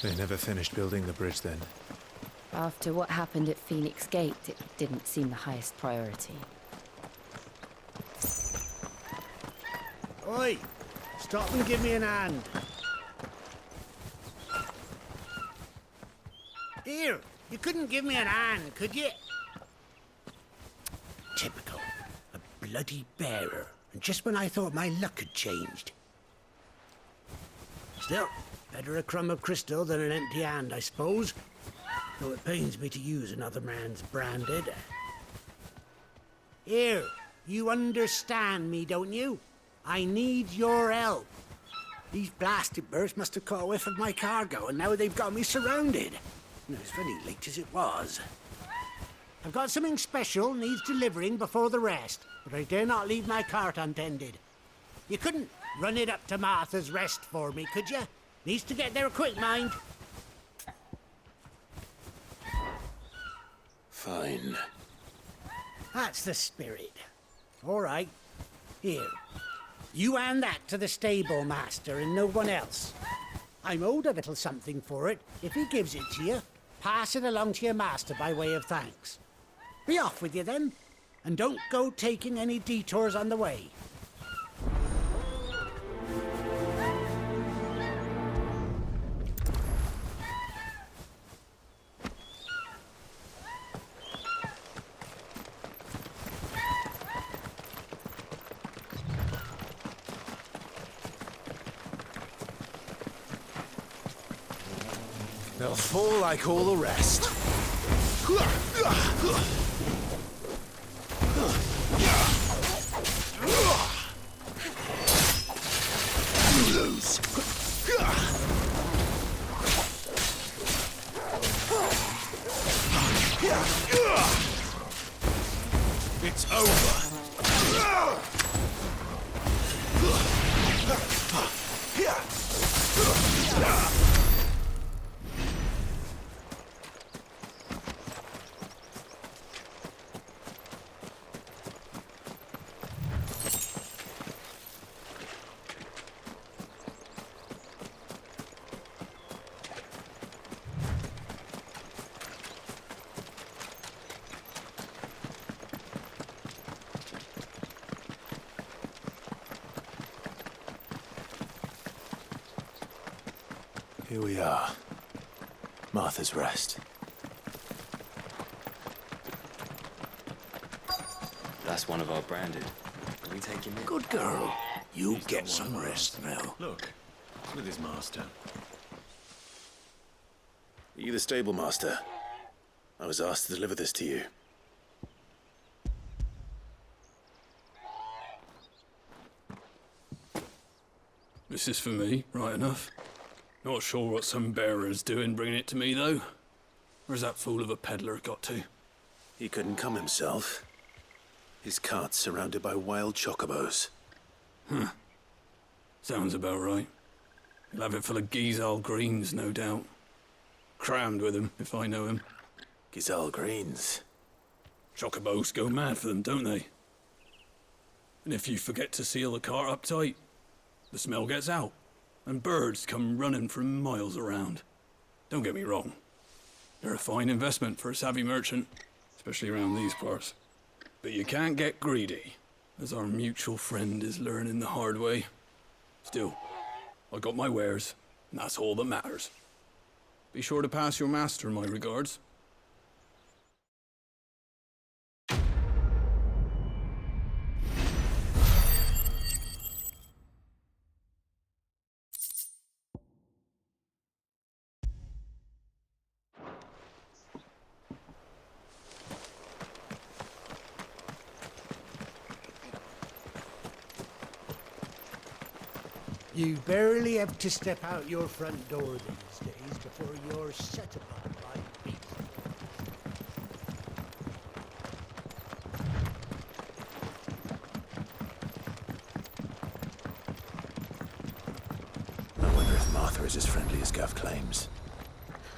They never finished building the bridge then. After what happened at Phoenix Gate, it didn't seem the highest priority. Oi! Stop and give me an hand. Here, you couldn't give me an hand, could you? Typical. A bloody bearer. And just when I thought my luck had changed. Still, better a crumb of crystal than an empty hand, I suppose. Though it pains me to use another man's branded. Here, you understand me, don't you? I need your help. These blasted birds must have caught a whiff of my cargo, and now they've got me surrounded. And it was very late as it was. I've got something special needs delivering before the rest, but I dare not leave my cart untended. You couldn't run it up to Martha's Rest for me, could you? Needs to get there quick, mind. Fine. That's the spirit. All right. Here. You hand that to the stable master and no one else. I'm owed a little something for it. If he gives it to you, pass it along to your master by way of thanks. Be off with you then, and don't go taking any detours on the way. They'll fall like all the rest. Lose. It's over. Here we are. Martha's Rest. That's one of our branded. Can we take him in? Good girl. You get some rest now. Look, it's with his master. Are you the stable master? I was asked to deliver this to you. This is for me, right enough. Not sure what some bearer's doing bringing it to me, though. Where's that fool of a peddler got to? He couldn't come himself. His cart's surrounded by wild chocobos. Sounds about right. He'll have it full of Gizal greens, no doubt. Crammed with him, if I know him. Gizal greens. Chocobos go mad for them, don't they? And if you forget to seal the cart up tight, the smell gets out, and birds come running from miles around. Don't get me wrong. They're a fine investment for a savvy merchant, especially around these parts. But you can't get greedy, as our mutual friend is learning the hard way. Still, I got my wares, and that's all that matters. Be sure to pass your master my regards. You barely have to step out your front door these days before you're set upon by beasts. I wonder if Martha is as friendly as Gav claims.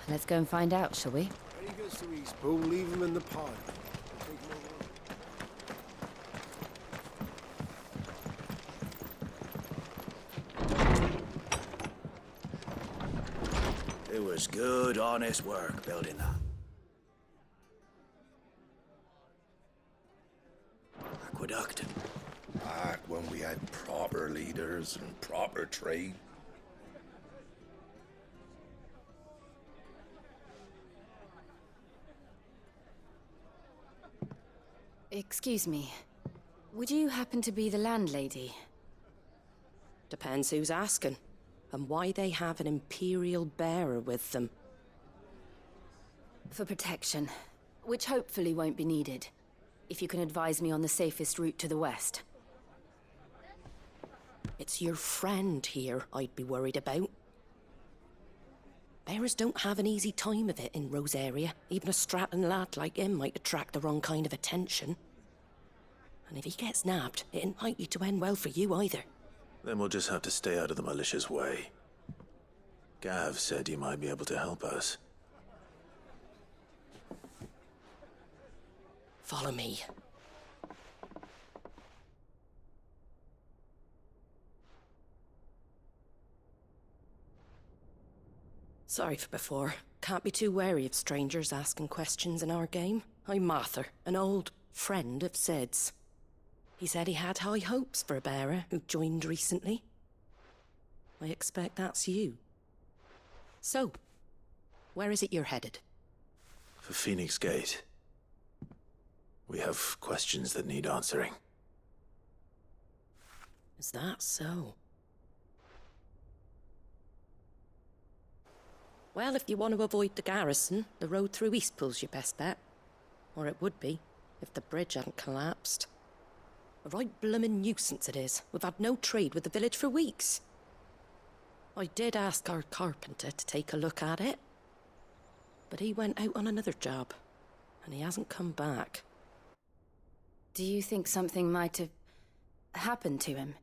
Let's go and find out, shall we? When he gets to Eastbourne, leave him in the pile. Take him over. It was good, honest work building that. Aqueduct. Back when we had proper leaders and proper trade. Excuse me. Would you happen to be the landlady? Depends who's asking, and why they have an Imperial bearer with them. For protection, which hopefully won't be needed. If you can advise me on the safest route to the west. It's your friend here I'd be worried about. Bearers don't have an easy time of it in Rosaria. Even a Stratton lad like him might attract the wrong kind of attention. And if he gets nabbed, it ain't likely to end well for you either. Then we'll just have to stay out of the malicious way. Gav said he might be able to help us. Follow me. Sorry for before. Can't be too wary of strangers asking questions in our game. I'm Martha, an old friend of Sid's. He said he had high hopes for a bearer who joined recently. I expect that's you. So, where is it you're headed? For Phoenix Gate. We have questions that need answering. Is that so? Well, if you want to avoid the garrison, the road through Eastpool's your best bet. Or it would be, if the bridge hadn't collapsed. A right bloomin' nuisance it is. We've had no trade with the village for weeks. I did ask our carpenter to take a look at it. But he went out on another job, and he hasn't come back. Do you think something might have happened to him?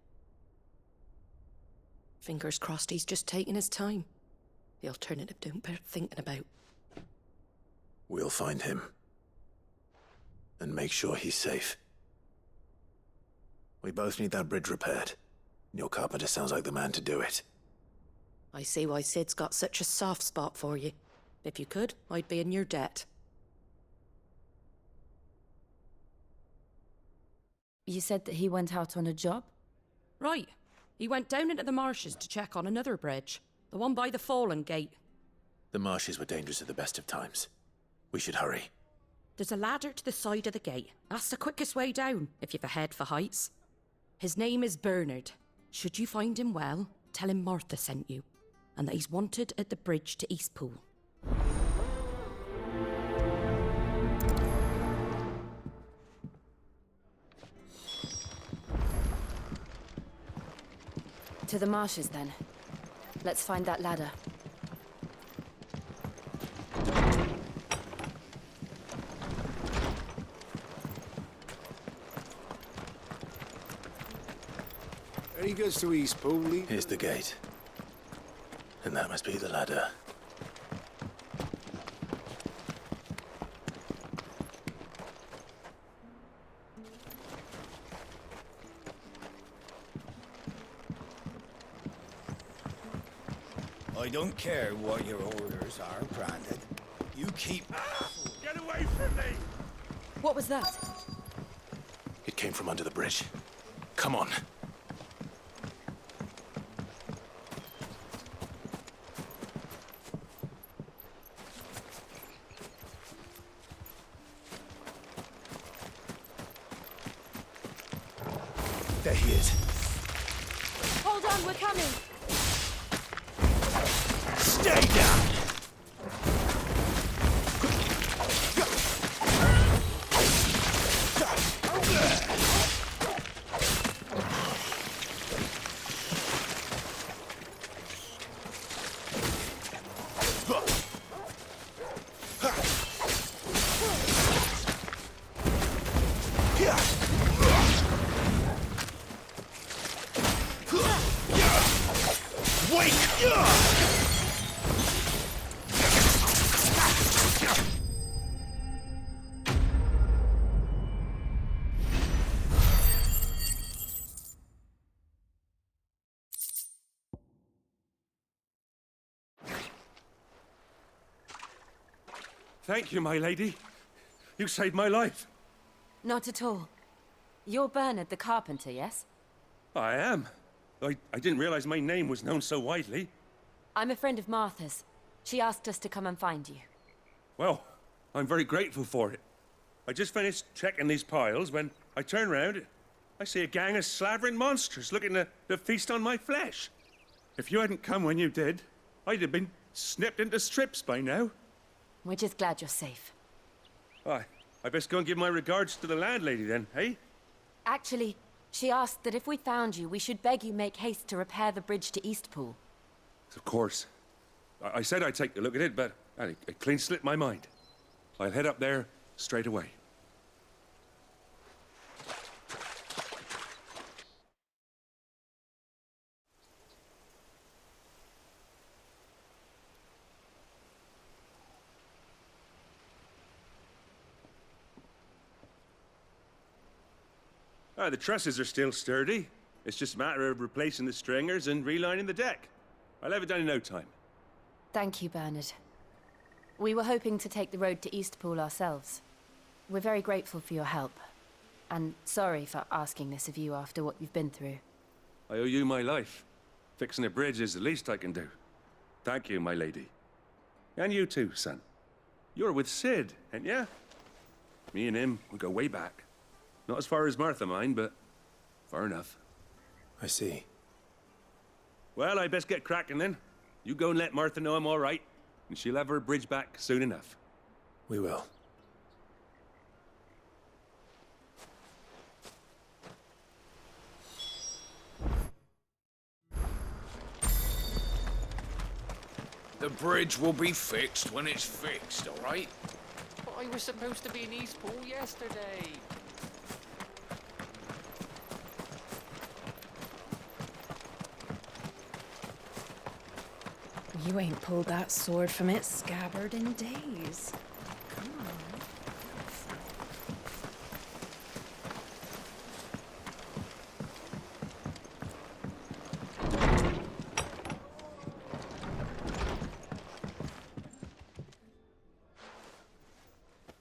Fingers crossed he's just taking his time. The alternative don't bear thinking about. We'll find him. And make sure he's safe. We both need that bridge repaired. Your carpenter sounds like the man to do it. I see why Sid's got such a soft spot for you. If you could, I'd be in your debt. You said that he went out on a job? Right. He went down into the marshes to check on another bridge. The one by the Fallen Gate. The marshes were dangerous at the best of times. We should hurry. There's a ladder to the side of the gate. That's the quickest way down, if you've a head for heights. His name is Bernard. Should you find him well, tell him Martha sent you, and that he's wanted at the bridge to Eastpool. To the marshes, then. Let's find that ladder. There he goes to Eastpool. Here's the gate. And that must be the ladder. I don't care what your orders are, Brandon. You keep... Get away from me! What was that? It came from under the bridge. Come on. There he is. Hold on, we're coming! Stay down! Thank you, my lady. You saved my life. Not at all. You're Bernard the carpenter, yes? I am. I didn't realize my name was known so widely. I'm a friend of Martha's. She asked us to come and find you. Well, I'm very grateful for it. I just finished checking these piles when I turn around. I see a gang of slavering monsters looking to feast on my flesh. If you hadn't come when you did, I'd have been snipped into strips by now. We're just glad you're safe. I best go and give my regards to the landlady then, eh? Actually, she asked that if we found you, we should beg you make haste to repair the bridge to Eastpool. Of course. I said I'd take a look at it, but it clean slipped my mind. I'll head up there straight away. The trusses are still sturdy. It's just a matter of replacing the stringers and relining the deck. I'll have it done in no time. Thank you, Bernard. We were hoping to take the road to Eastpool ourselves. We're very grateful for your help. And sorry for asking this of you after what you've been through. I owe you my life. Fixing a bridge is the least I can do. Thank you, my lady. And you too, son. You're with Sid, ain't ya? Me and him, we go way back. Not as far as Martha, mind, but far enough. I see. Well, I best get cracking then. You go and let Martha know I'm all right. and she'll have her bridge back soon enough. We will. The bridge will be fixed when it's fixed, all right? But I was supposed to be in Eastpool yesterday. You ain't pulled that sword from its scabbard in days. Come on.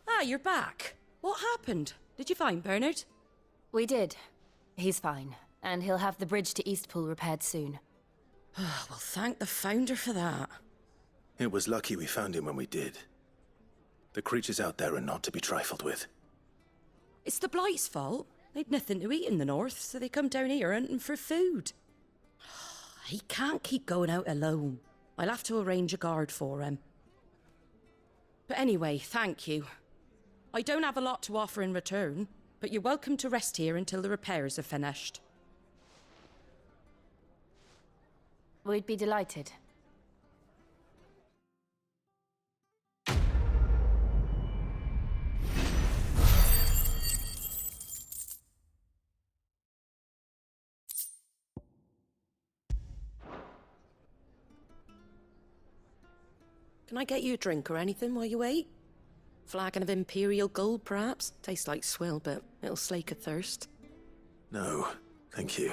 Ah, you're back. What happened? Did you find Bernard? We did. He's fine, and he'll have the bridge to Eastpool repaired soon. Well, thank the Founder for that. It was lucky we found him when we did. The creatures out there are not to be trifled with. It's the Blight's fault. They'd nothing to eat in the north, so they come down here hunting for food. He can't keep going out alone. I'll have to arrange a guard for him. But anyway, thank you. I don't have a lot to offer in return, but you're welcome to rest here until the repairs are finished. We'd be delighted. Can I get you a drink or anything while you wait? Flagon of Imperial Gold, perhaps? Tastes like swill, but it'll slake a thirst. No, thank you.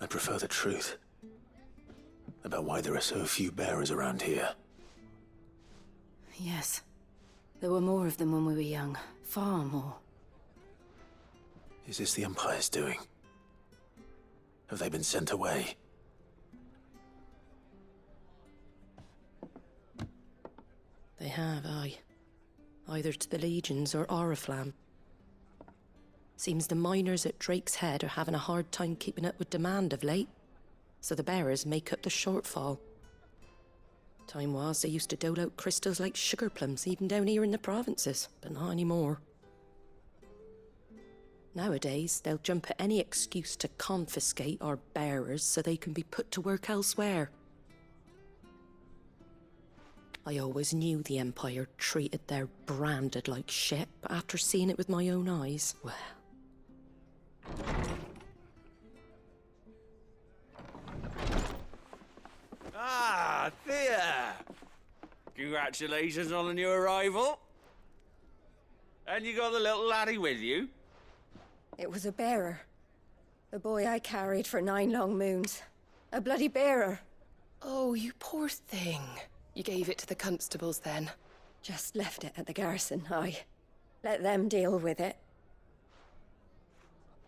I prefer the truth. About why there are so few bearers around here. Yes. There were more of them when we were young. Far more. Is this the Empire's doing? Have they been sent away? They have, aye. Either to the Legions or Oriflamme. Seems the miners at Drake's Head are having a hard time keeping up with demand of late, so the bearers make up the shortfall. Time was they used to dole out crystals like sugar plums even down here in the provinces, but not anymore. Nowadays, they'll jump at any excuse to confiscate our bearers so they can be put to work elsewhere. I always knew the Empire treated their branded like shit, but after seeing it with my own eyes, well... Ah, Thea! Congratulations on the new arrival. And you got the little laddie with you? It was a bearer. The boy I carried for 9 long moons. A bloody bearer. Oh, you poor thing. You gave it to the constables then? Just left it at the garrison, aye. Let them deal with it.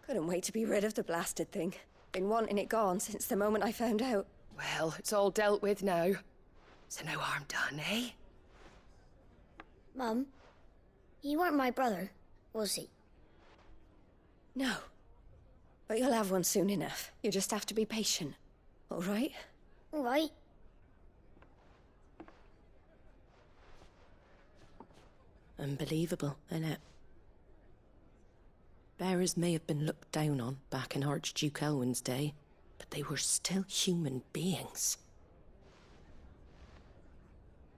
Couldn't wait to be rid of the blasted thing. Been wanting it gone since the moment I found out. Well, it's all dealt with now. So no harm done, eh? Mum, he weren't my brother, was he? No. But you'll have one soon enough. You just have to be patient. All right? All right. Unbelievable, innit? Bearers may have been looked down on back in Archduke Elwin's day, but they were still human beings.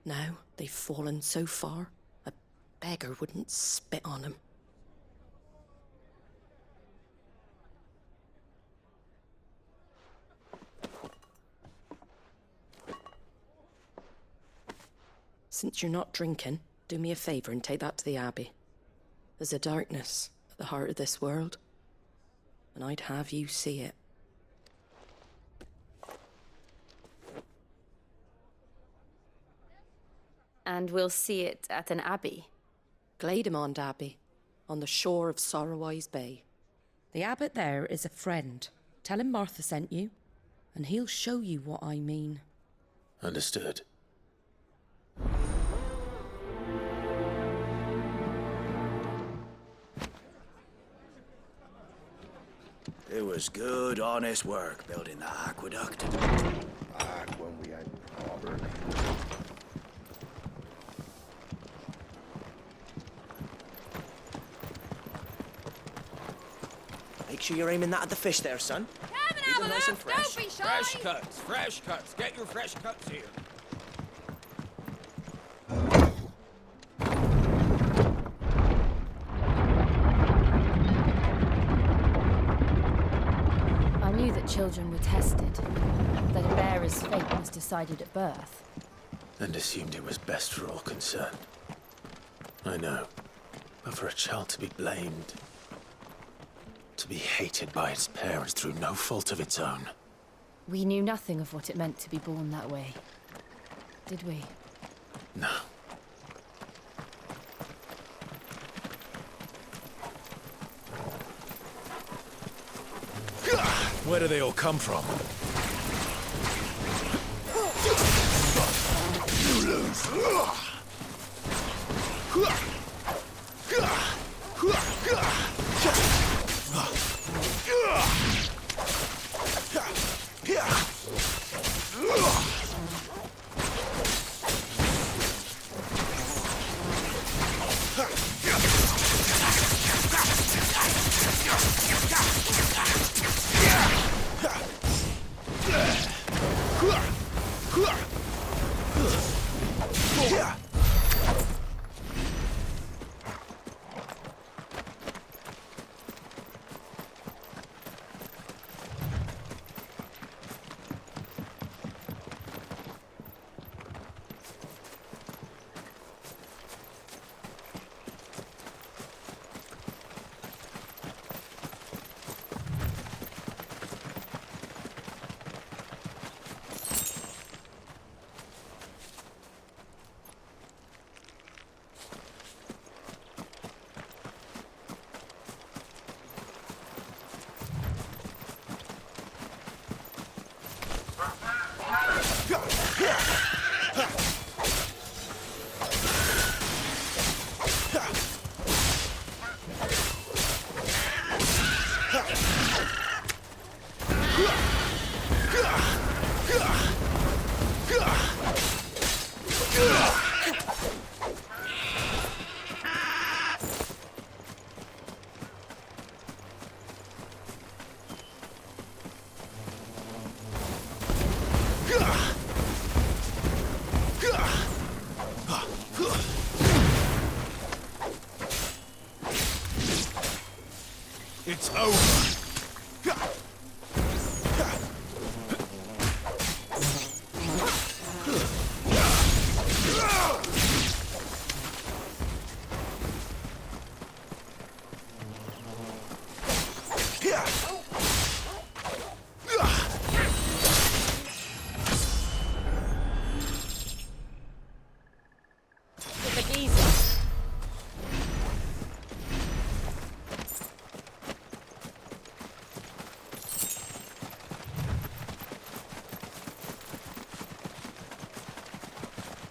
Now they've fallen so far, a beggar wouldn't spit on them. Since you're not drinking, do me a favour and take that to the Abbey. There's a darkness at the heart of this world, and I'd have you see it. And we'll see it at an abbey? Glademond Abbey, on the shore of Sorrowwise Bay. The abbot there is a friend. Tell him Martha sent you, and he'll show you what I mean. Understood. It was good, honest work building the aqueduct. Back when we had proper Make sure you're aiming that at the fish there, son. Come and Keep have them a nice and look, fresh. don't be shy. Fresh cuts, fresh cuts. Get your fresh cuts here. I knew that children were tested, that a bearer's fate was decided at birth. And assumed it was best for all concerned. I know. But for a child to be blamed, to be hated by its parents through no fault of its own. We knew nothing of what it meant to be born that way, did we? No. Where do they all come from? You lose. It's over.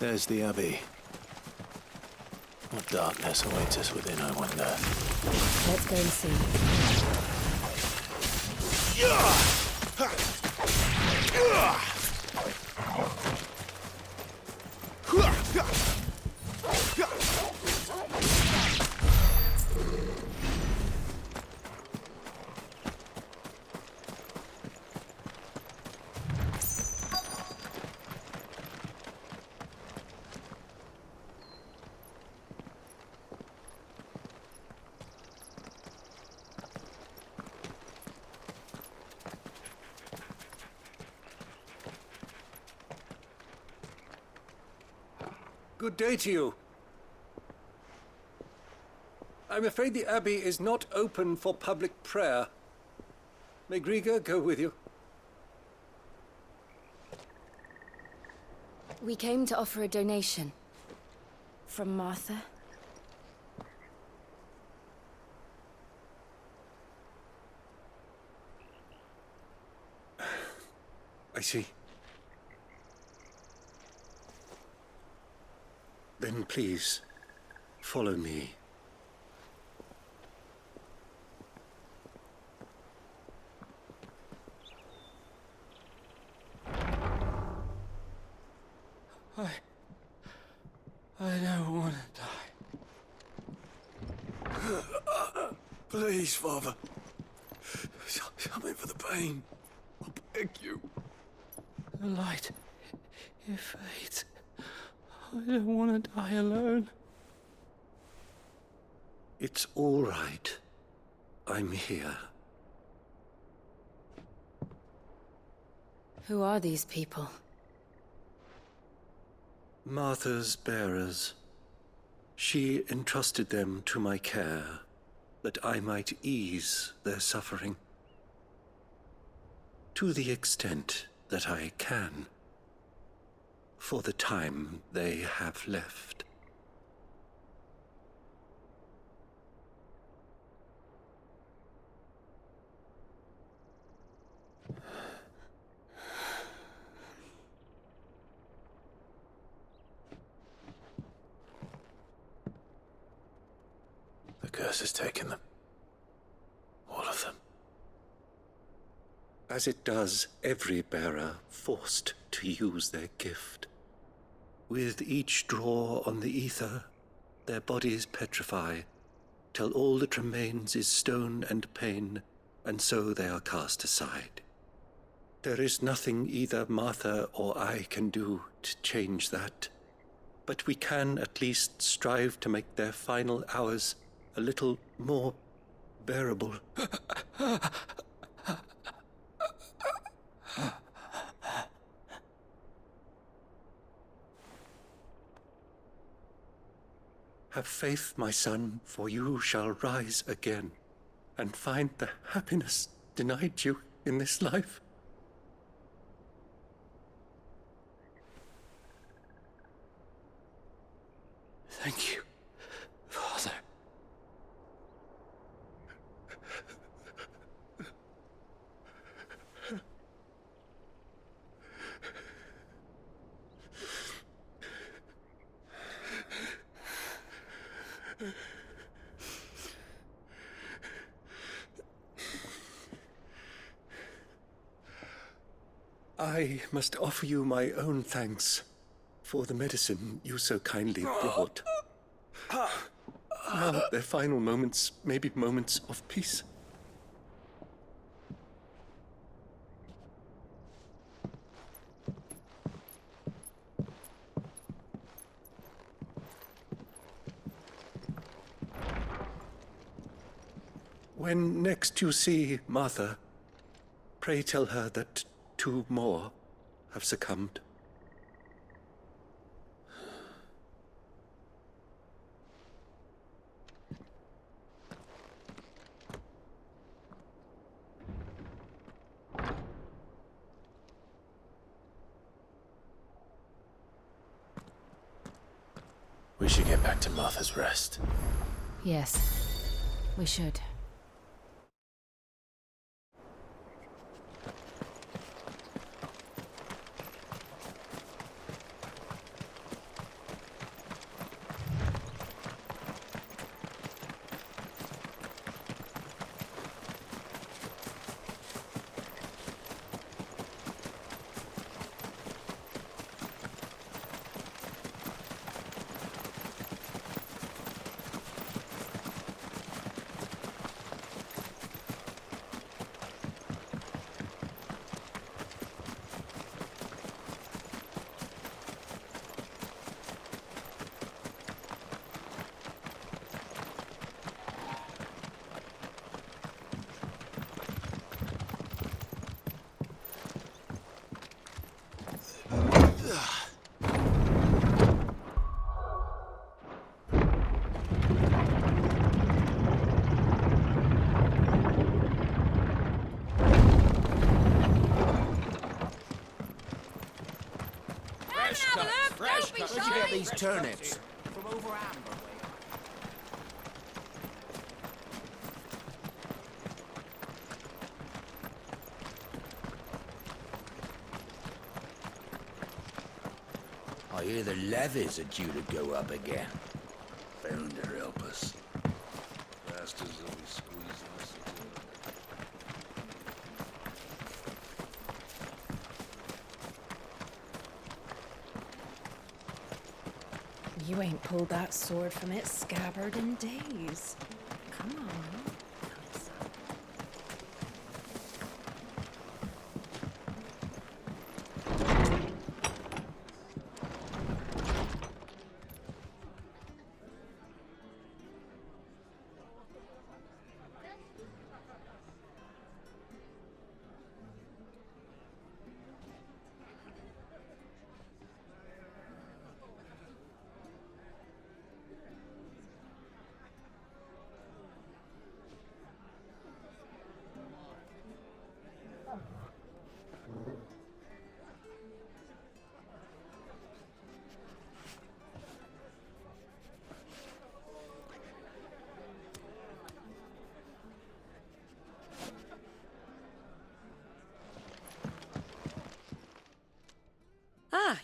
There's the Abbey. What darkness awaits us within, I wonder. Let's go and see. Good day to you. I'm afraid the Abbey is not open for public prayer. May Griga go with you? We came to offer a donation. From Martha. I see. Then please, follow me. I don't want to die. Please, Father. Something for the pain. I beg you. The light, it fades. I don't want to die alone. It's all right. I'm here. Who are these people? Martha's bearers. She entrusted them to my care, that I might ease their suffering. To the extent that I can, for the time they have left. The curse has taken them. All of them. As it does every bearer forced to use their gift. With each draw on the ether, their bodies petrify, till all that remains is stone and pain, and so they are cast aside. There is nothing either Martha or I can do to change that, but we can at least strive to make their final hours a little more bearable. Have faith, my son, for you shall rise again and find the happiness denied you in this life. Thank you, Father. I must offer you my own thanks for the medicine you so kindly brought. Now their final moments may be moments of peace. When next you see Martha, pray tell her that 2 more have succumbed. We should get back to Martha's Rest. Yes, we should. Where'd you get these turnips? From over Amber way. I hear the levies are due to go up again. Founder help us. Bastards will be squeezing us into it. You ain't pulled that sword from its scabbard in days. Come on.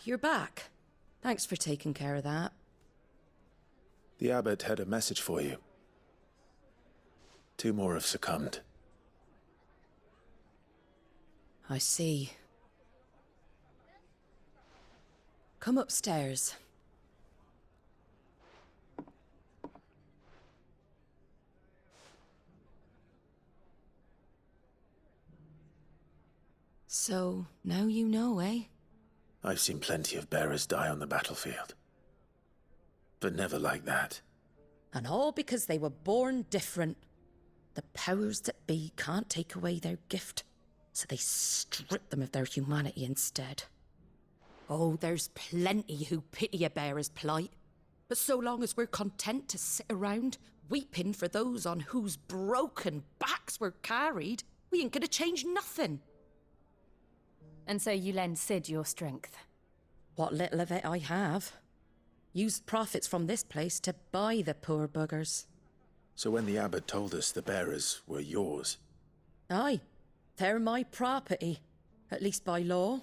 you're back. Thanks for taking care of that. The abbot had a message for you. 2 more have succumbed. I see. Come upstairs. So, now you know, eh? I've seen plenty of bearers die on the battlefield. But never like that. And all because they were born different. The powers that be can't take away their gift, so they strip them of their humanity instead. Oh, there's plenty who pity a bearer's plight. But so long as we're content to sit around, weeping for those on whose broken backs we're carried, we ain't gonna change nothing. And so you lend Cid your strength? What little of it I have. Used profits from this place to buy the poor buggers. So when the abbot told us the bearers were yours... Aye, they're my property, at least by law.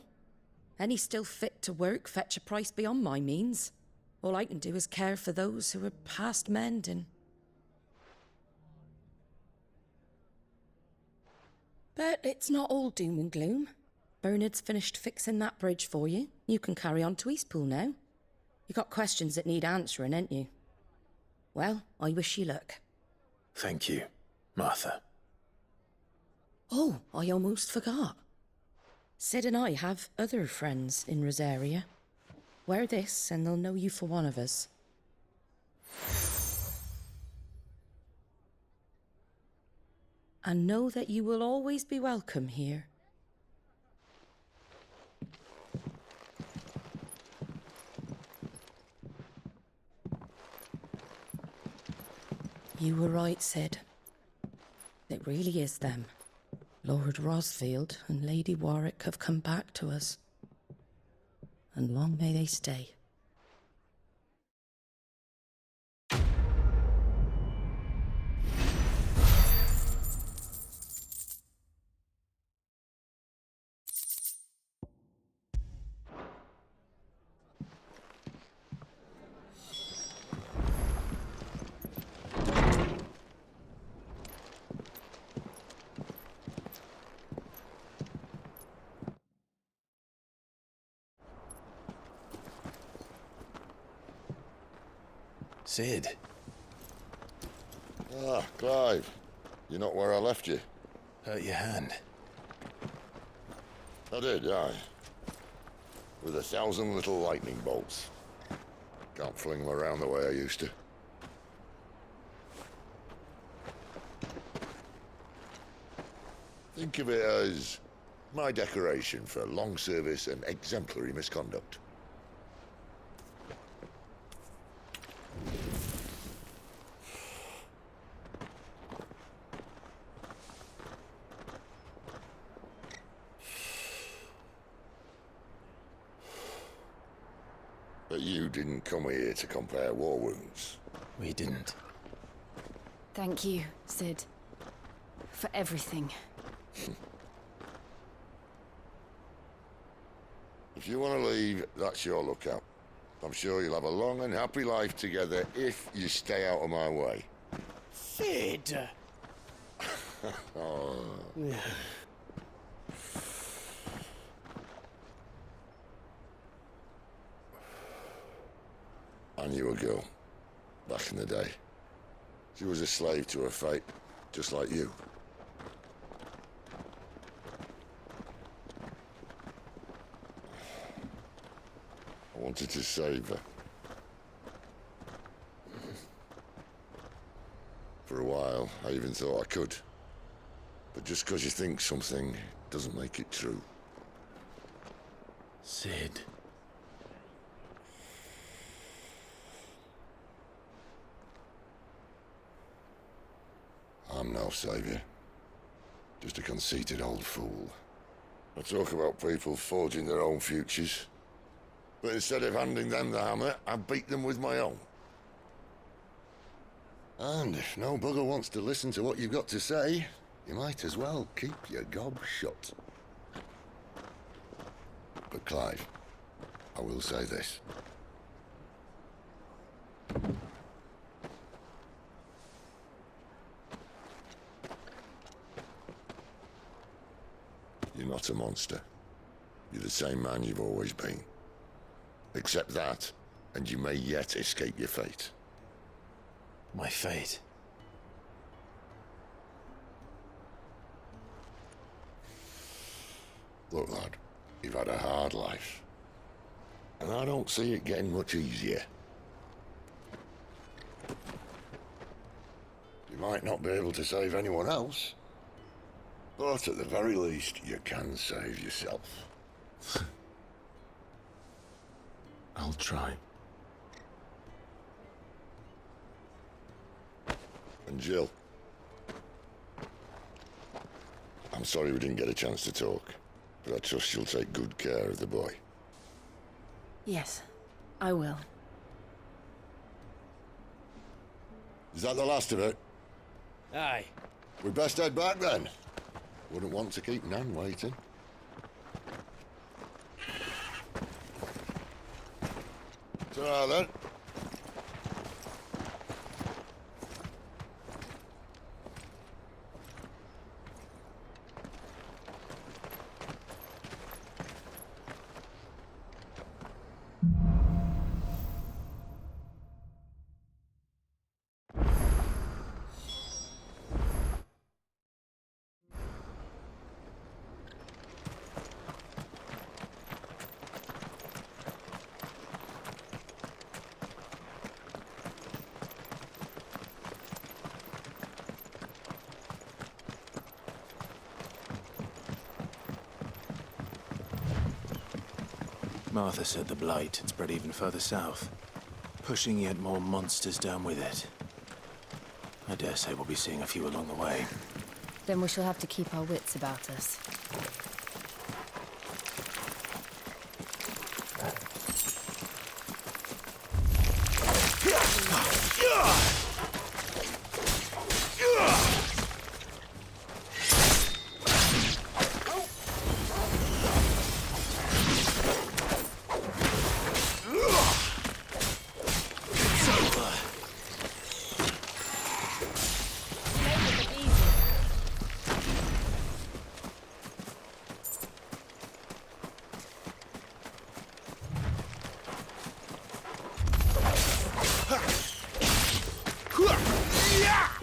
Any still fit to work fetch a price beyond my means. All I can do is care for those who are past mending. But it's not all doom and gloom. Bernard's finished fixing that bridge for you. You can carry on to Eastpool now. You got questions that need answering, ain't you? Well, I wish you luck. Thank you, Martha. Oh, I almost forgot. Cid and I have other friends in Rosaria. Wear this and they'll know you for one of us. And know that you will always be welcome here. You were right, Cid. It really is them. Lord Rosfield and Lady Warwick have come back to us. And long may they stay. Cid. Ah, Clive. You're not where I left you. Hurt your hand. I did, aye. With 1,000 little lightning bolts. Can't fling them around the way I used to. Think of it as my decoration for long service and exemplary misconduct. But you didn't come here to compare war wounds. We didn't. Thank you, Cid. For everything. If you want to leave, that's your lookout. I'm sure you'll have a long and happy life together if you stay out of my way. Cid! Oh. I knew a girl, back in the day. She was a slave to her fate, just like you. I wanted to save her. For a while, I even thought I could. But just because you think something doesn't make it true. Cid. I'm no savior. Just a conceited old fool. I talk about people forging their own futures. But instead of handing them the hammer, I beat them with my own. And if no bugger wants to listen to what you've got to say, you might as well keep your gob shut. But Clive, I will say this. You're not a monster. You're the same man you've always been. Accept that, and you may yet escape your fate. My fate? Look, lad, you've had a hard life. And I don't see it getting much easier. You might not be able to save anyone else, but at the very least, you can save yourself. I'll try. And Jill, I'm sorry we didn't get a chance to talk, but I trust she'll take good care of the boy. Yes, I will. Is that the last of it? Aye. We best head back then. Wouldn't want to keep Nan waiting. Ta-ra then. Martha said the blight had spread even further south, pushing yet more monsters down with it. I dare say we'll be seeing a few along the way. Then we shall have to keep our wits about us.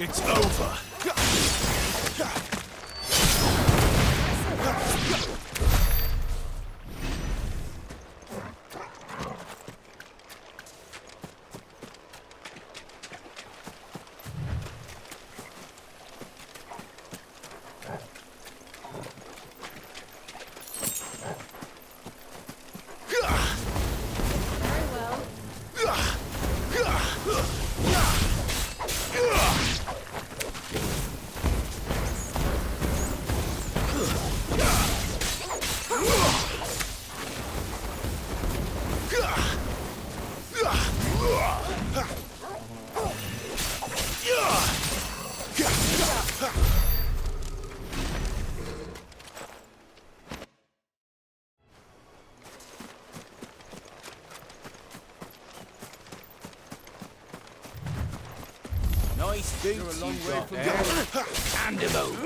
It's over! Nice boots. You're a long way from there. And him over.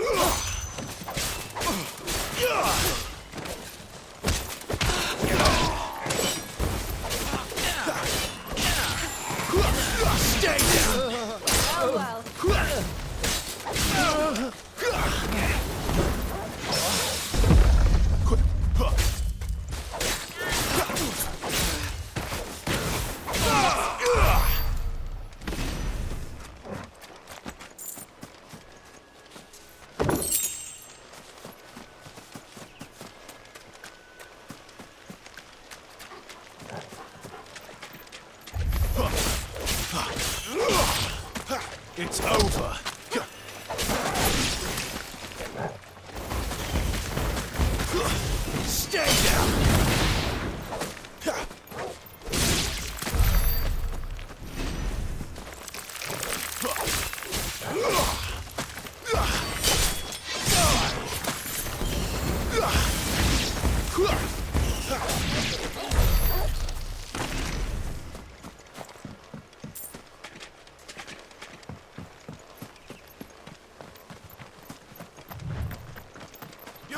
Stay down. Oh well.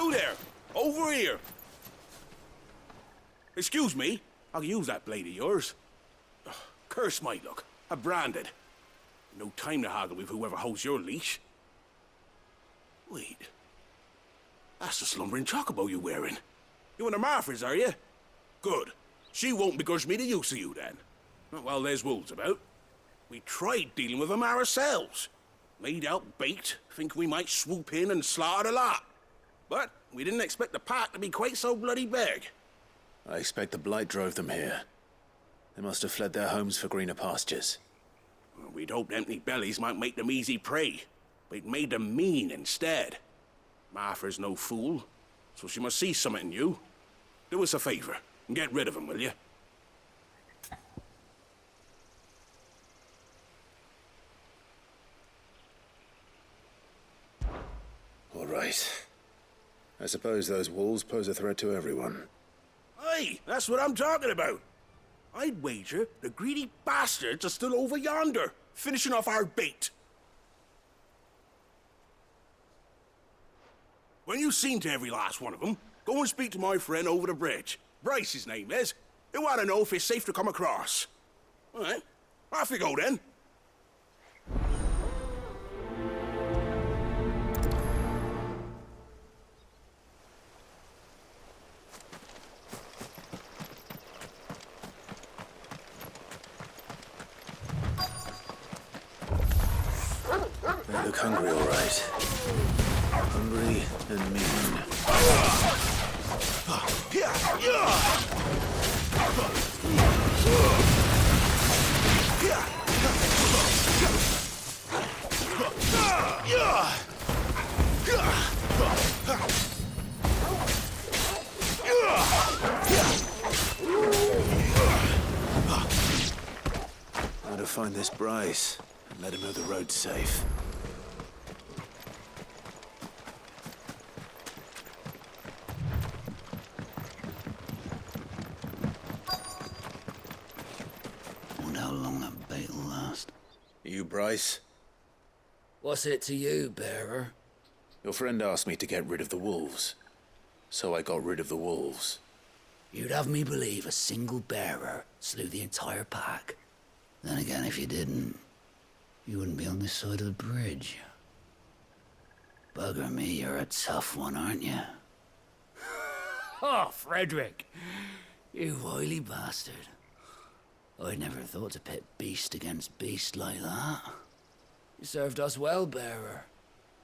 You there! Over here! Excuse me, I'll use that blade of yours. Ugh, curse my luck. I'm branded. No time to haggle with whoever holds your leash. Wait. That's the slumbering chocobo you're wearing. You and the Marthas, are you? Good. She won't begrudge me the use of you, then. Not while there's wolves about. We tried dealing with them ourselves. Made out baked, think we might swoop in and slaughter the lot. But we didn't expect the pack to be quite so bloody big. I expect the blight drove them here. They must have fled their homes for greener pastures. Well, we'd hoped empty bellies might make them easy prey, but it made them mean instead. Martha's no fool, so she must see something in you. Do us a favor and get rid of them, will you? All right. I suppose those wolves pose a threat to everyone. Hey, that's what I'm talking about. I'd wager the greedy bastards are still over yonder, finishing off our bait. When you've seen to every last one of them, go and speak to my friend over the bridge. Bryce, his name is. He'll want to know if it's safe to come across. All right, off you go then. They look hungry, all right. Hungry and mean. How to find this Bryce and let him know the road's safe. Wonder how long that bait will last. You, Bryce? What's it to you, bearer? Your friend asked me to get rid of the wolves, so I got rid of the wolves. You'd have me believe a single bearer slew the entire pack. Then again, if you didn't, you wouldn't be on this side of the bridge. Bugger me, you're a tough one, aren't you? Oh, Frederick! You wily bastard. I'd never thought to pit beast against beast like that. You served us well, bearer.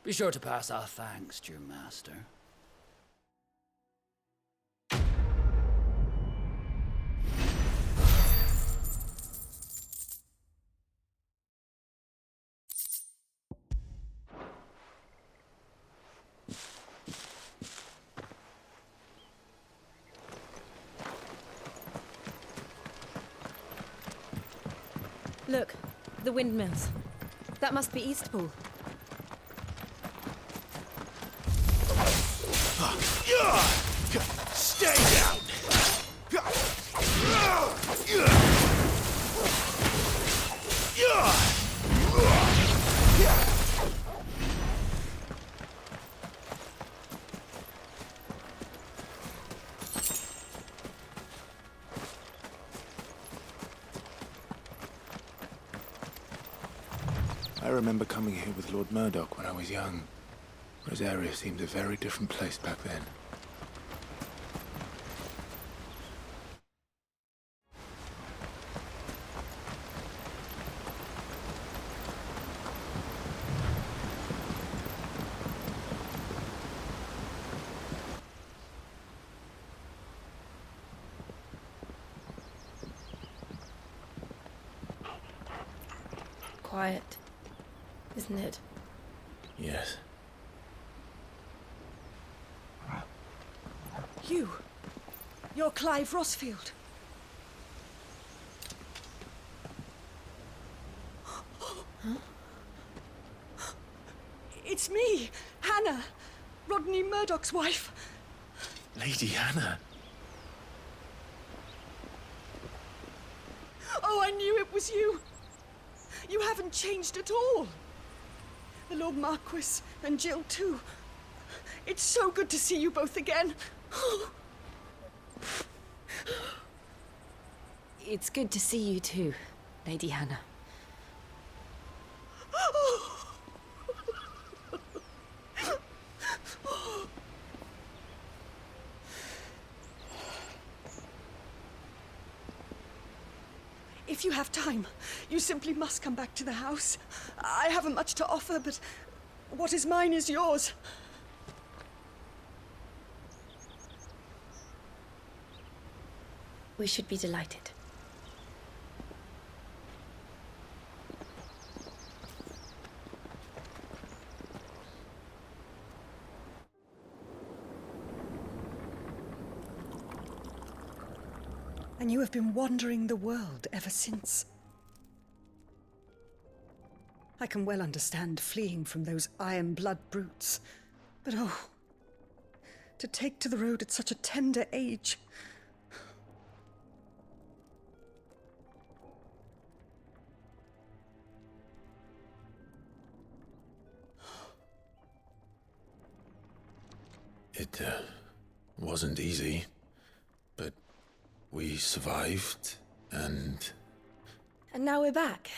Be sure to pass our thanks to your master. Look, the windmills. That must be Eastpool. Stay down! I remember coming here with Lord Murdoch when I was young. Rosaria seemed a very different place back then. Quiet, isn't it? Yes. You're Clive Rossfield. Huh? It's me, Hannah, Rodney Murdoch's wife. Lady Hannah. Oh, I knew it was you. You haven't changed at all. The Lord Marquis and Jill too. It's so good to see you both again. It's good to see you too, Lady Hannah. If you have time, you simply must come back to the house. I haven't much to offer, but what is mine is yours. We should be delighted. And you have been wandering the world ever since. I can well understand fleeing from those iron-blood brutes, but oh, to take to the road at such a tender age. It wasn't easy, but we survived, and now we're back.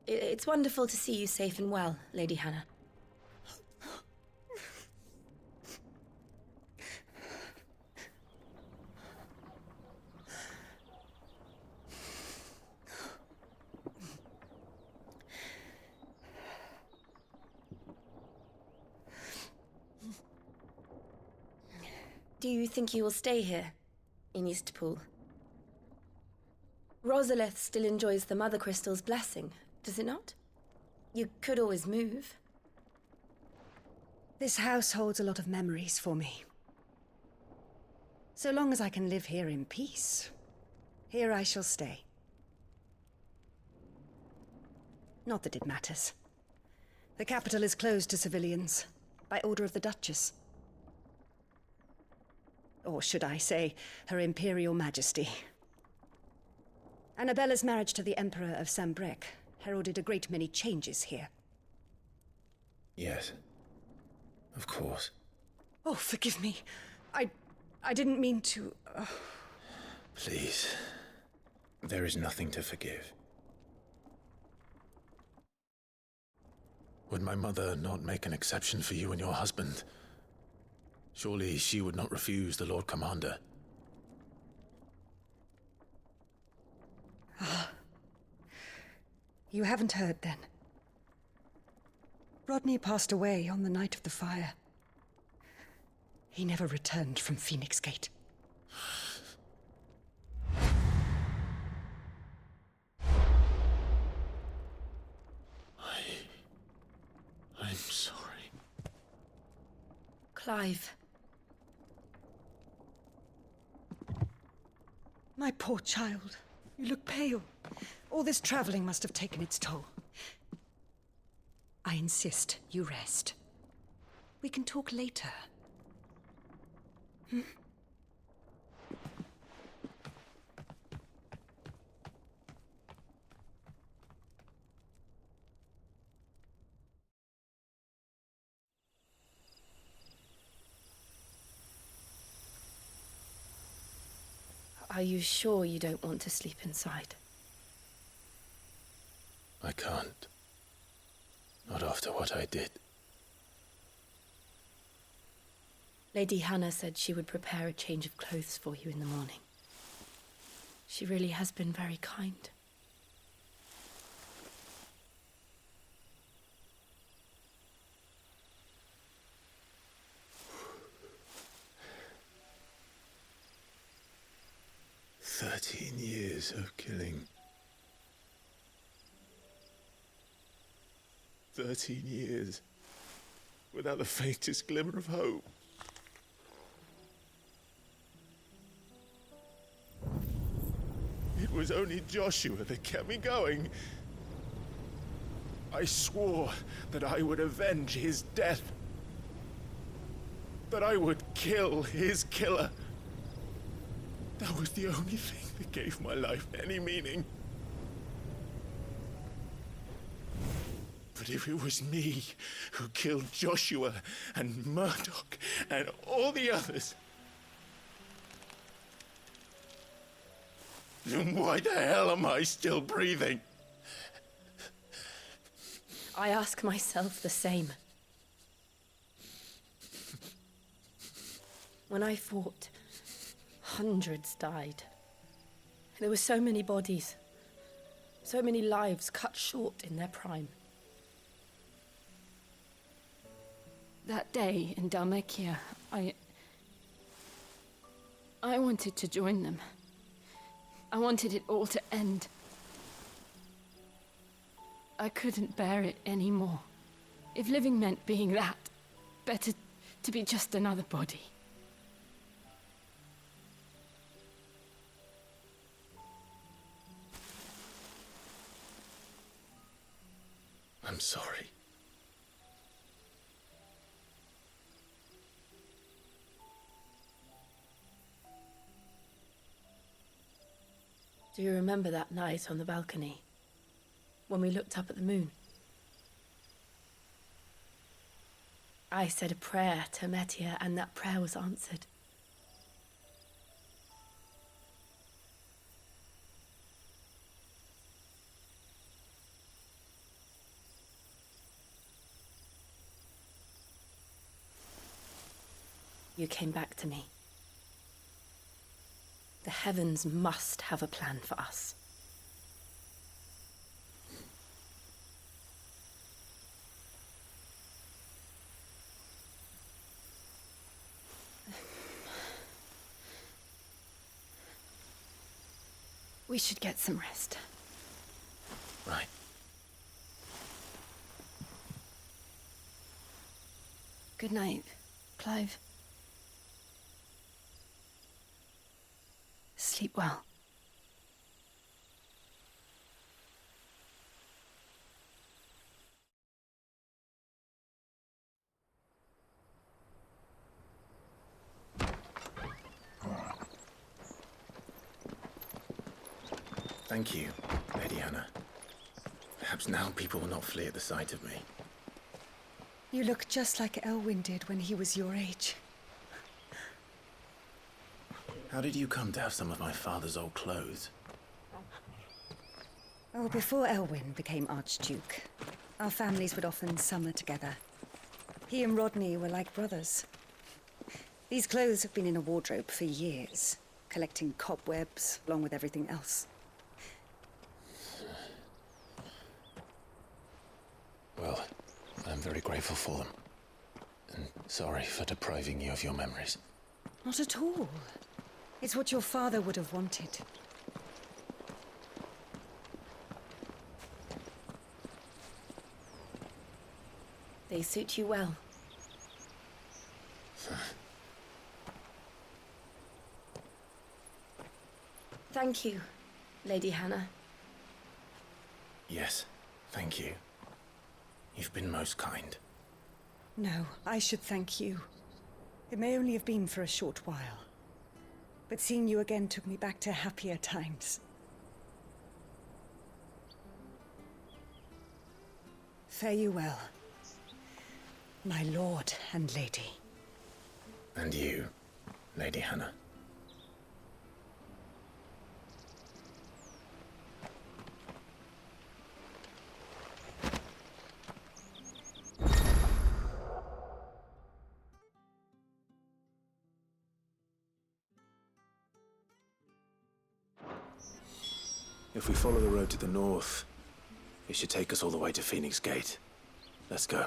It's wonderful to see you safe and well, Lady Hannah. Do you think you will stay here, in Eastpool? Rosalith still enjoys the Mother Crystal's blessing, does it not? You could always move. This house holds a lot of memories for me. So long as I can live here in peace, here I shall stay. Not that it matters. The capital is closed to civilians, by order of the Duchess. Or should I say, Her Imperial Majesty. Annabella's marriage to the Emperor of Sambrec heralded a great many changes here. yes, of course. Oh, forgive me. I didn't mean to... Please, there is nothing to forgive. Would my mother not make an exception for you and your husband? Surely she would not refuse the Lord Commander. You haven't heard, then. Rodney passed away on the night of the fire. He never returned from Phoenix Gate. I'm sorry. Clive. My poor child. You look pale. All this traveling must have taken its toll. I insist you rest. We can talk later. Hmm? Are you sure you don't want to sleep inside? I can't. Not after what I did. Lady Hannah said she would prepare a change of clothes for you in the morning. She really has been very kind. Years of killing. 13 years. Without the faintest glimmer of hope. It was only Joshua that kept me going. I swore that I would avenge his death. That I would kill his killer. That was the only thing that gave my life any meaning. But if it was me who killed Joshua and Murdoch and all the others, then why the hell am I still breathing? I ask myself the same. When I fought, hundreds died. There were so many bodies, so many lives cut short in their prime. That day in Dalmekia, I wanted to join them. I wanted it all to end. I couldn't bear it anymore. If living meant being that, better to be just another body. I'm sorry. Do you remember that night on the balcony, when we looked up at the moon? I said a prayer to Metia, and that prayer was answered. You came back to me. The heavens must have a plan for us. We should get some rest. Right. Good night, Clive. Sleep well. Thank you, Lady Hannah. Perhaps now people will not flee at the sight of me. You look just like Elwyn did when he was your age. How did you come to have some of my father's old clothes? Oh, before Elwyn became Archduke, our families would often summer together. He and Rodney were like brothers. These clothes have been in a wardrobe for years, collecting cobwebs along with everything else. Well, I'm very grateful for them. And sorry for depriving you of your memories. Not at all. It's what your father would have wanted. They suit you well. Thank you, Lady Hannah. Yes, thank you. You've been most kind. No, I should thank you. It may only have been for a short while, but seeing you again took me back to happier times. Fare you well, my lord and lady. And you, Lady Hannah. If we follow the road to the north, it should take us all the way to Phoenix Gate. Let's go.